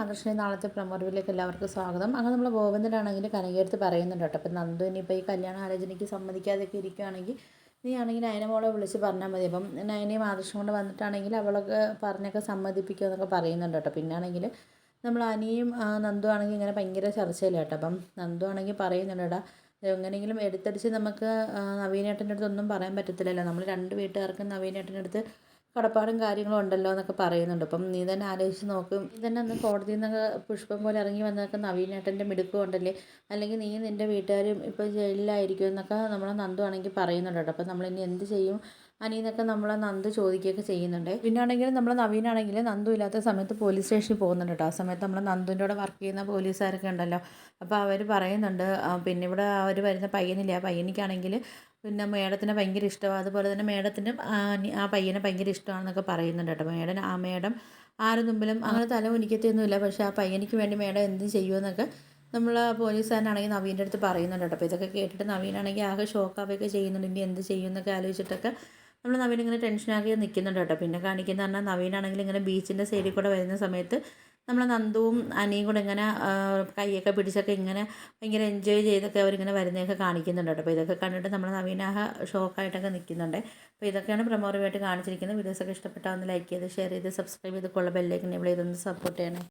ആദർശിൻ്റെ നാളത്തെ പ്രൊമോ റിവ്യൂവിലേക്ക് എല്ലാവർക്കും സ്വാഗതം. അങ്ങനെ നമ്മൾ ഗോവിന്ദനാണെങ്കിൽ കനകയെടുത്ത് പറയുന്നുണ്ട് കേട്ടോ. അപ്പം നന്ദു ഇനിയിപ്പോൾ ഈ കല്യാണ ആലോചനയ്ക്ക് സമ്മതിക്കാതെയൊക്കെ ഇരിക്കുകയാണെങ്കിൽ നീ ആണെങ്കിൽ നയന മോളെ വിളിച്ച് പറഞ്ഞാൽ മതി. അപ്പം നയനയും ആദർശം കൊണ്ട് വന്നിട്ടാണെങ്കിൽ അവളൊക്കെ പറഞ്ഞൊക്കെ സമ്മതിപ്പിക്കുക എന്നൊക്കെ പറയുന്നുണ്ട് കേട്ടോ. പിന്നെ ആണെങ്കിൽ നമ്മൾ അനിയും നന്ദു ആണെങ്കിൽ ഇങ്ങനെ ഭയങ്കര ചർച്ചയില്ല കേട്ടോ. അപ്പം നന്ദു ആണെങ്കിൽ പറയുന്നുണ്ട് എടാ എങ്ങനെയെങ്കിലും എടുത്തടിച്ച് നമുക്ക് നവീനേട്ടൻ്റെ അടുത്ത് ഒന്നും പറയാൻ പറ്റത്തില്ലല്ലോ. നമ്മൾ രണ്ട് വീട്ടുകാർക്കും നവീനേട്ടൻ്റെ അടുത്ത് കടപ്പാടും കാര്യങ്ങളും ഉണ്ടല്ലോ എന്നൊക്കെ പറയുന്നുണ്ട്. അപ്പം നീ തന്നെ ആലോചിച്ച് നോക്കും, നീ തന്നെ അന്ന് കോടതിയിൽ നിന്നൊക്കെ പുഷ്പം പോലെ ഇറങ്ങി വന്നതൊക്കെ നവീനേട്ടൻ്റെ മിടുക്കും ഉണ്ടല്ലേ, അല്ലെങ്കിൽ നീ നിൻ്റെ വീട്ടുകാരും ഇപ്പോൾ ജയിലിലായിരിക്കും എന്നൊക്കെ നമ്മളെ നന്ദു ആണെങ്കിൽ പറയുന്നുണ്ട് കേട്ടോ. അപ്പം നമ്മളിനി എന്ത് ചെയ്യും അനീന്നൊക്കെ നമ്മളെ നന്ദു ചോദിക്കുകയൊക്കെ ചെയ്യുന്നുണ്ട്. പിന്നെ ആണെങ്കിൽ നമ്മൾ നവീനാണെങ്കിൽ നന്ദു ഇല്ലാത്ത സമയത്ത് പോലീസ് സ്റ്റേഷനിൽ പോകുന്നുണ്ട് കേട്ടോ. ആ സമയത്ത് നമ്മൾ നന്ദുവിൻ്റെ കൂടെ വർക്ക് ചെയ്യുന്ന പോലീസുകാരൊക്കെ ഉണ്ടല്ലോ. അപ്പോൾ അവർ പറയുന്നുണ്ട് പിന്നെ ഇവിടെ അവർ വരുന്ന പയ്യനില്ലേ, ആ പയ്യനിക്കാണെങ്കിൽ പിന്നെ മേഡത്തിനെ ഭയങ്കര ഇഷ്ടമാണ്, അതുപോലെ തന്നെ മേഡത്തിനും ആ പയ്യനെ ഭയങ്കര ഇഷ്ടമാണെന്നൊക്കെ പറയുന്നുണ്ട് കേട്ടോ. മേഡം ആരും മുമ്പിലും അങ്ങനെ തല കുനിക്കത്തൊന്നുമില്ല, പക്ഷേ ആ പയ്യനിക്ക് വേണ്ടി മേഡം എന്ത് ചെയ്യുമെന്നൊക്കെ നമ്മൾ പോലീസുകാരനാണെങ്കിൽ നവീൻ്റെ അടുത്ത് പറയുന്നുണ്ട് കേട്ടോ. അപ്പോൾ ഇതൊക്കെ കേട്ടിട്ട് നവീനാണെങ്കിൽ ആകെ ഷോക്കാവുകയൊക്കെ ചെയ്യുന്നുണ്ട്. ഇനി എന്ത് ചെയ്യുമെന്നൊക്കെ ആലോചിച്ചിട്ടൊക്കെ നമ്മൾ നവീൻ ഇങ്ങനെ ടെൻഷനാക്കി നിൽക്കുന്നുണ്ട് കേട്ടോ. പിന്നെ കാണിക്കുന്ന പറഞ്ഞാൽ നവീനാണെങ്കിൽ ഇങ്ങനെ ബീച്ചിൻ്റെ സൈഡിൽ കൂടെ വരുന്ന സമയത്ത് നമ്മൾ നന്ദുവും അനിയും കൂടെ ഇങ്ങനെ കൈയൊക്കെ പിടിച്ചൊക്കെ ഇങ്ങനെ ഭയങ്കര എൻജോയ് ചെയ്തൊക്കെ അവരിങ്ങനെ വരുന്നതൊക്കെ കാണിക്കുന്നുണ്ട് കേട്ടോ. അപ്പോൾ ഇതൊക്കെ കണ്ടിട്ട് നമ്മൾ നവീനാഹ ഷോക്കായിട്ടൊക്കെ നിൽക്കുന്നുണ്ട്. അപ്പോൾ ഇതൊക്കെയാണ് പ്രൊമോ റിവ്യൂ ആയിട്ട് കാണിച്ചിരിക്കുന്നത്. വീഡിയോസൊക്കെ ഇഷ്ടപ്പെട്ടാൽ ഒന്ന് ലൈക്ക് ചെയ്ത് ഷെയർ ചെയ്ത് സബ്സ്ക്രൈബ് ചെയ്ത് കൊള്ള ബെല്ലേക്ക് എനേബിൾ ചെയ്തൊന്ന് സപ്പോർട്ട് ചെയ്യണേ.